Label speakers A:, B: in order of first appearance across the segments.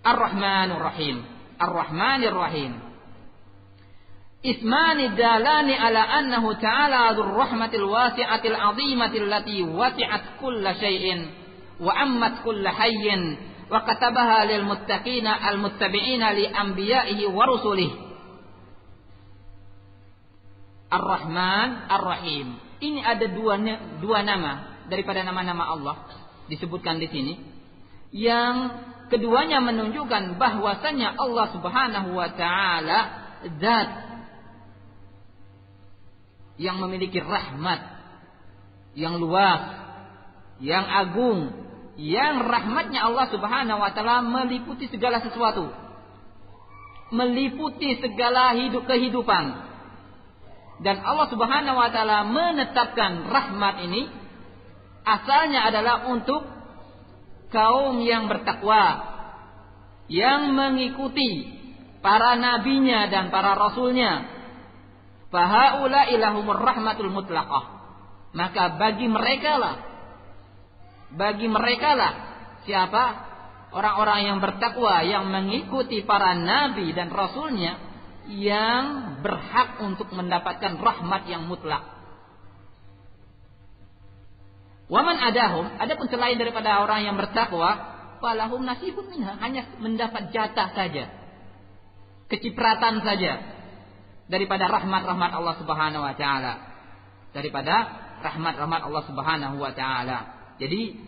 A: Ar-Rahmanur Rahim. Ar-Rahmanir Rahim. Ismani dalani ala annahu ta'ala dzur rahmatil wasi'atil 'azimatil lati wasi'at kulla syai'in wa ammat kulla hayyin wa katabaha lil muttaqina al muttabi'ina li anbiya'ihi wa rusulihi. Ar-Rahman Ar-Rahim. Ini ada dua nama daripada nama-nama Allah disebutkan di sini, yang keduanya menunjukkan bahwasanya Allah Subhanahu wa taala zat yang memiliki rahmat yang luas, yang agung, yang rahmatnya Allah Subhanahu wa taala meliputi segala sesuatu, meliputi segala kehidupan. Dan Allah Subhanahu wa taala menetapkan rahmat ini asalnya adalah untuk kaum yang bertakwa, yang mengikuti para nabinya dan para rasulnya. Fahaula ilahumur rahmatul mutlaqah. Maka bagi mereka lah siapa? Orang-orang yang bertakwa, yang mengikuti para nabi dan rasulnya, yang berhak untuk mendapatkan rahmat yang mutlak. Waman adahum, adapun selain daripada orang yang bertakwa, falahum nasibun minha, hanya mendapat jatah saja, kecipratan saja daripada rahmat-rahmat Allah Subhanahu wa taala. Daripada rahmat-rahmat Allah Subhanahu wa taala. Jadi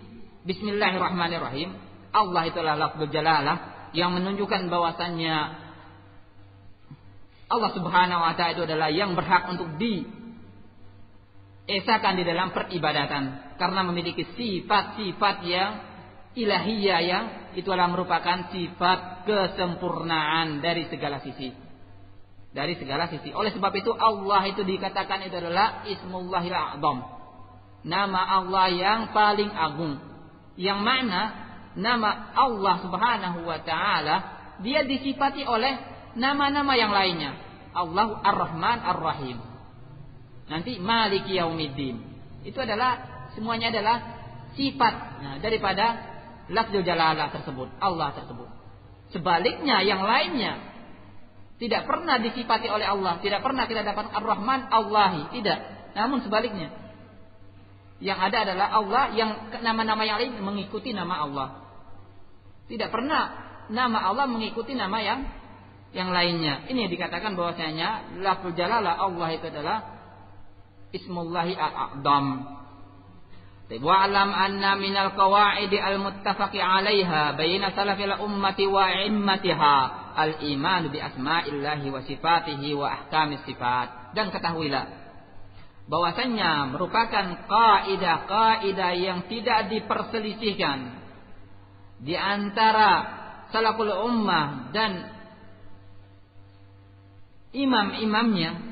A: bismillahirrahmanirrahim, Allah itulah lafzul jalalah yang menunjukkan bahwasannya Allah Subhanahu wa taala itu adalah yang berhak untuk diesakan di dalam peribadatan, karena memiliki sifat-sifat yang ilahiyah, yang itu adalah merupakan sifat kesempurnaan dari segala sisi. Dari segala sisi. Oleh sebab itu Allah itu dikatakan itu adalah Ismullahil A'zam, nama Allah yang paling agung, yang mana nama Allah Subhanahu wa taala dia disifati oleh nama-nama yang lainnya. Allah Ar-Rahman Ar-Rahim. Nanti Maliki Yaumiddin. Itu adalah semuanya adalah sifat daripada lafzul jalalah tersebut, Allah tersebut. Sebaliknya yang lainnya tidak pernah disifati oleh Allah, tidak pernah kita dapat Ar-Rahman Allahi, tidak. Namun sebaliknya, yang ada adalah Allah, yang nama-nama yang lain mengikuti nama Allah. Tidak pernah nama Allah mengikuti nama yang lainnya. Ini dikatakan bahwasanya lafzul jalalah Allah itu adalah Ismullahi Al-A'zam. Wa alam anna minal qawaidi al-muttafaqi 'alaiha baina salafil ummati wa immatiha al-iman bi asma'illahi wa sifatihi wa ahkamis sifat. Dan ketahuilah bahwasanya merupakan kaidah-kaidah yang tidak diperselisihkan di antara salaful ummah dan imam-imamnya,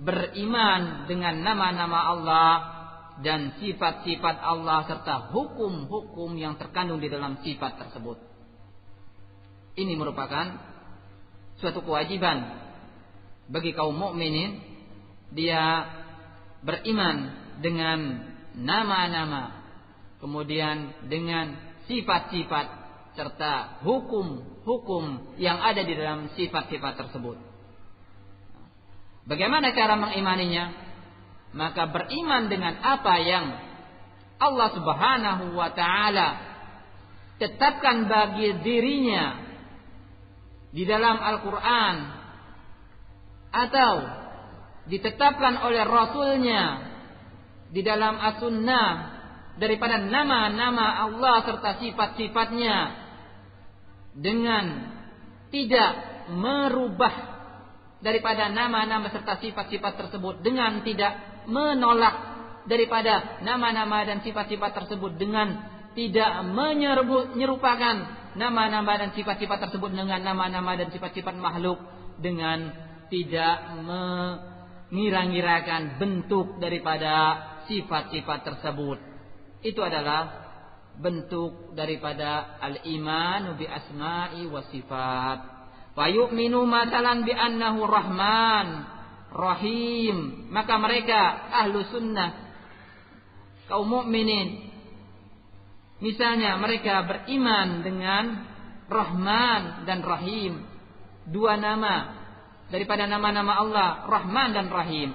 A: beriman dengan nama-nama Allah dan sifat-sifat Allah serta hukum-hukum yang terkandung di dalam sifat tersebut. Ini merupakan suatu kewajiban bagi kaum mukminin, dia beriman dengan nama-nama, kemudian dengan sifat-sifat serta hukum-hukum yang ada di dalam sifat-sifat tersebut. Bagaimana cara mengimaninya? Maka beriman dengan apa yang Allah Subhanahu wa taala tetapkan bagi dirinya di dalam Al-Qur'an, atau ditetapkan oleh Rasulnya di dalam As-Sunnah daripada nama-nama Allah serta sifat-sifatnya, dengan tidak merubah daripada nama-nama serta sifat-sifat tersebut, dengan tidak menolak daripada nama-nama dan sifat-sifat tersebut, dengan tidak menyerupakan nama-nama dan sifat-sifat tersebut dengan nama-nama dan sifat-sifat makhluk, dengan tidak mengira-ngirakan bentuk daripada sifat-sifat tersebut. Itu adalah bentuk daripada al-iman bi asma'i wa sifat. Fa yu'minu matalan bi annahu rahman rahim. Maka mereka ahlu sunnah, kaum mukminin, misalnya mereka beriman dengan Rahman dan Rahim. Dua nama daripada nama-nama Allah, Rahman dan Rahim.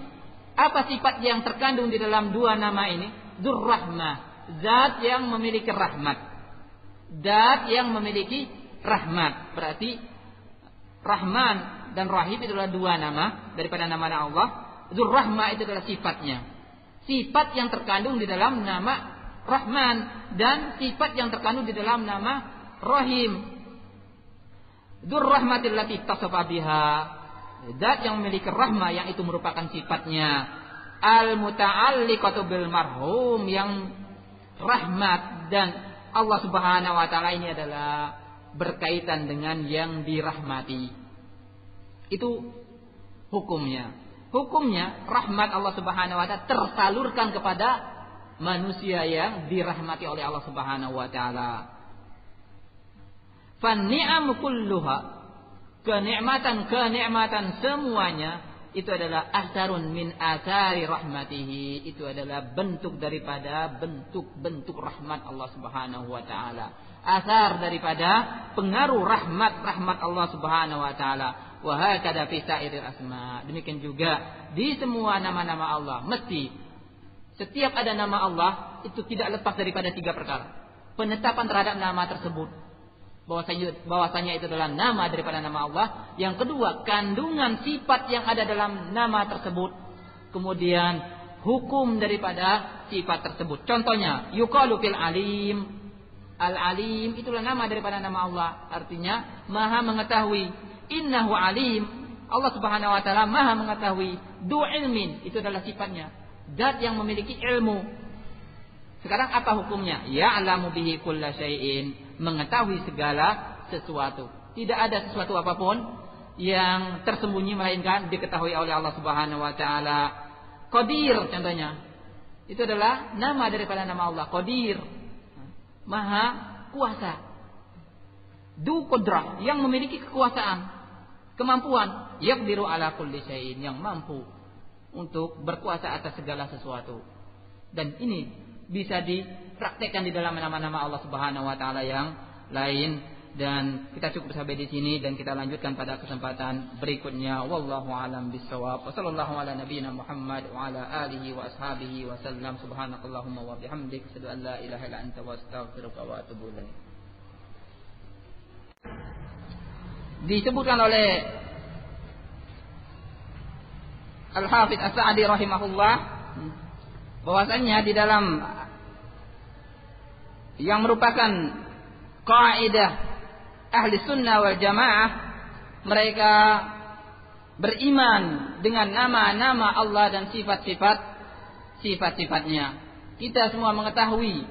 A: Apa sifat yang terkandung di dalam dua nama ini? Dzur-Rahmah, zat yang memiliki rahmat. Zat yang memiliki rahmat. Berarti Rahman dan Rahim itu adalah dua nama daripada nama Allah. Dzur-Rahmah itu adalah sifatnya. Sifat yang terkandung di dalam nama Rahman dan sifat yang terkandung di dalam nama Rahim. Dzur-Rahmatil lati tasafa biha, zat yang memiliki rahmah yang itu merupakan sifatnya. Al-muta'alliqatu bil marhum, yang rahmat dan Allah Subhanahu wa taala ini adalah berkaitan dengan yang dirahmati. Itu hukumnya. Hukumnya rahmat Allah Subhanahu wa taala tersalurkan kepada manusia yang dirahmati oleh Allah Subhanahu wa taala. Fan ni'am kulluha, kenikmatan semuanya itu adalah asarun min asari rahmatihi, itu adalah bentuk daripada bentuk-bentuk rahmat Allah Subhanahu wa taala. Asar daripada pengaruh rahmat Allah Subhanahu wa taala. Wa hakada fi sa'iril asma. Demikian juga di semua nama-nama Allah, mesti setiap ada nama Allah itu tidak lepas daripada tiga perkara. Penetapan terhadap nama tersebut, bahwasanya itu adalah nama daripada nama Allah. Yang kedua, kandungan sifat yang ada dalam nama tersebut. Kemudian hukum daripada sifat tersebut. Contohnya, yuqalu fil alim. Al-alim itulah nama daripada nama Allah, artinya Maha mengetahui. Innahu alim, Allah Subhanahu wa taala Maha mengetahui. Du ilmin, itu adalah sifatnya, zat yang memiliki ilmu. Sekarang apa hukumnya? Ya'lamu bihi kulla syai'in, mengetahui segala sesuatu. Tidak ada sesuatu apapun yang tersembunyi melainkan diketahui oleh Allah Subhanahu wa taala. Qadir contohnya. Itu adalah nama daripada nama Allah, Qadir. Maha kuasa. Du qudrah, yang memiliki kekuasaan, kemampuan. Yaqdiru ala kulli syai'in, yang mampu untuk berkuasa atas segala sesuatu. Dan ini bisa dipraktekkan di dalam nama-nama Allah Subhanahu wa taala yang lain. Dan kita cukup sampai di sini dan kita lanjutkan pada kesempatan berikutnya. Wallahu a'lam bissawab. Wassallallahu ala nabiyyina Muhammad wa ala alihi wa ashabihi wa sallam. Subhanakallahumma wa bihamdika asyhadu an la ilaha illa anta wa astaghfiruka wa atubu ilaik. Disebutkan oleh Al-Hafidz As-Sa'di rahimahullah bahwasanya di dalam yang merupakan kaidah ahli sunnah wal jamaah, mereka beriman dengan nama-nama Allah dan sifat-sifatnya. Kita semua mengetahui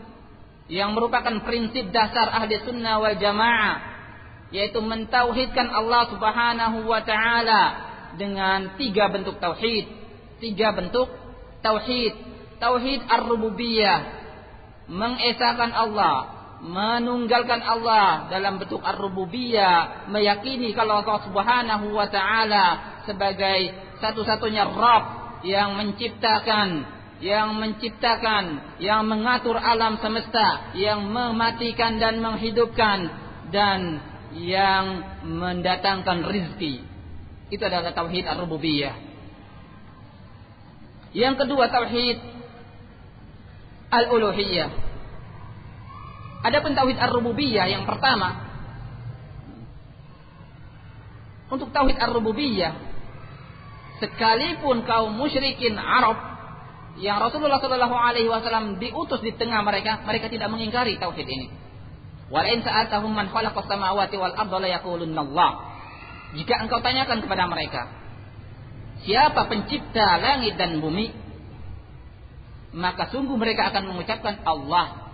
A: yang merupakan prinsip dasar ahli sunnah wal jamaah, yaitu mentauhidkan Allah Subhanahu wa taala dengan tiga bentuk tauhid. Tauhid ar-rububiyah, mengesahkan Allah, menunggalkan Allah dalam bentuk ar-rububiyah, meyakini kalau Allah Subhanahu wa taala sebagai satu-satunya Rabb yang menciptakan, yang mengatur alam semesta, yang mematikan dan menghidupkan, dan yang mendatangkan rizki. Itu adalah tauhid ar-rububiyah. Yang kedua, tauhid al-uluhiyah. Adapun tauhid ar-rububiyah yang pertama, untuk tauhid ar-rububiyah, sekalipun kaum musyrikin Arab yang Rasulullah sallallahu alaihi wasallam diutus di tengah mereka, mereka tidak mengingkari tauhid ini. Wa in sa'atahum man khalaqas samawati wal arda la yaqulunna Allah. Jika engkau tanyakan kepada mereka, siapa pencipta langit dan bumi, maka sungguh mereka akan mengucapkan Allah.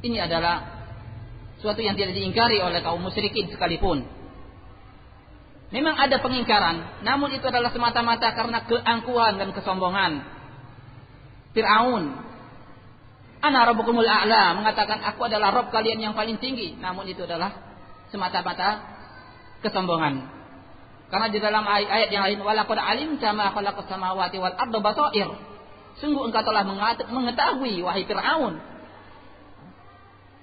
A: Ini adalah suatu yang tidak diingkari oleh kaum musyrikin sekalipun. Memang ada pengingkaran, namun itu adalah semata-mata karena keangkuhan dan kesombongan. Fir'aun, ana rabbukumul a'la, mengatakan aku adalah Rabb kalian yang paling tinggi, namun itu adalah semata-mata kesombongan. Karena di dalam ayat yang lain, walaqad alimta ma khalaqas samawati wal arda basair, sungguh engkau telah mengetahui wahai Fir'aun,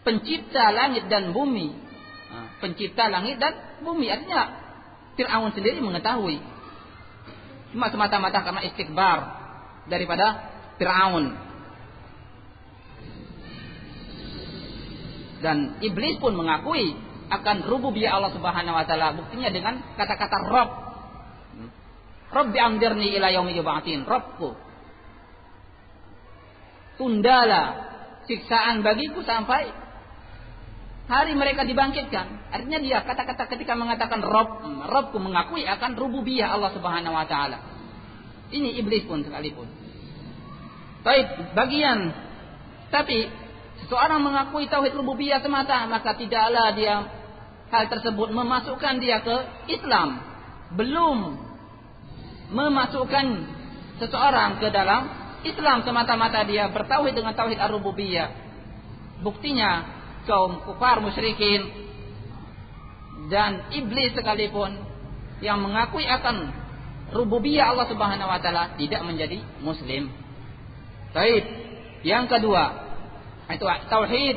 A: pencipta langit dan bumi, pencipta langit dan bumi. Artinya Fir'aun sendiri mengetahui. Cuma semata-mata karena istikbar daripada Fir'aun. Dan iblis pun mengakui akan rububiyah Allah Subhanahu wa taala. Buktinya dengan kata-kata Rabb. Rabbi amdirni ila yaumi yub'atsin. Rabbku, tundalah siksaan bagiku sampai hari mereka dibangkitkan. Artinya dia kata-kata ketika mengatakan Rabbku mengakui akan rububiyah Allah Subhanahu wa taala. Ini iblis pun sekalipun. Tapi seseorang mengakui tauhid rububiyah semata, maka tidaklah hal tersebut memasukkan dia ke Islam. Belum memasukkan seseorang ke dalam Islam semata-mata dia bertauhid dengan tauhid ar-rububiyah. Buktinya kaum kufar musyrikin dan iblis sekalipun yang mengakui akan rububiyah Allah Subhanahu wa taala tidak menjadi muslim. Baik, yang kedua itu tauhid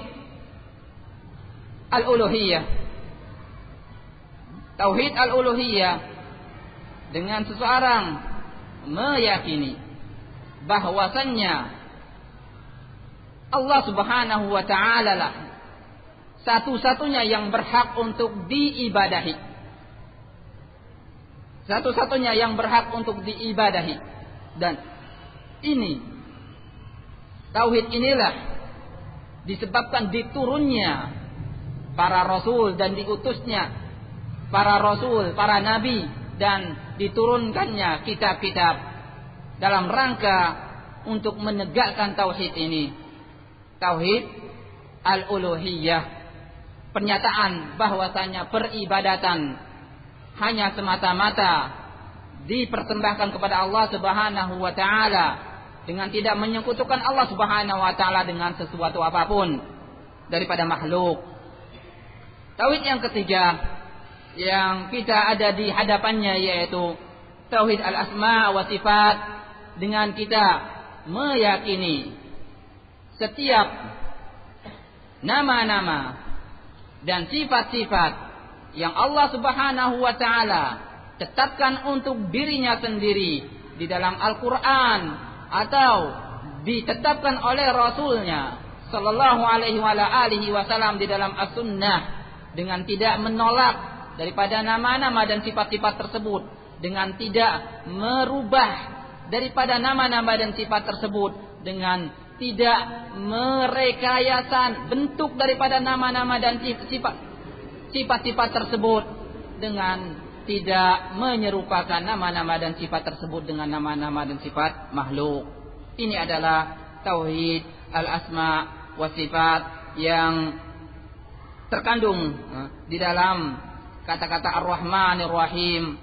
A: al-uluhiyah. Tauhid al-uluhiyah dengan seseorang meyakini bahwasannya Allah Subhanahu wa taala lah satu-satunya yang berhak untuk diibadahi. Satu-satunya yang berhak untuk diibadahi. Dan ini tauhid inilah disebabkan diturunnya para rasul dan diutusnya para rasul, para nabi, dan diturunkannya kitab-kitab dalam rangka untuk menegakkan tauhid ini. Tauhid al-uluhiyah, pernyataan bahwasanya peribadatan hanya semata-mata dipersembahkan kepada Allah Subhanahu wa taala dengan tidak menyekutukan Allah Subhanahu wa taala dengan sesuatu apapun daripada makhluk. Tauhid yang ketiga yang kita ada di hadapannya yaitu tauhid al-asma wa sifat, dengan kita meyakini setiap nama-nama dan sifat-sifat yang Allah Subhanahu wa taala tetapkan untuk dirinya sendiri di dalam Al-Qur'an atau ditetapkan oleh Rasulnya sallallahu alaihi wasallam di dalam As-Sunnah, dengan tidak menolak daripada nama-nama dan sifat-sifat tersebut, dengan tidak merubah daripada nama-nama dan sifat tersebut, dengan tidak merekayasa bentuk daripada nama-nama dan sifat-sifat tersebut, dengan tidak menyerupakan nama-nama dan sifat tersebut dengan nama-nama dan sifat makhluk. Ini adalah tauhid al-asma wa sifat yang terkandung di dalam kata-kata Ar-Rahmanir Rahim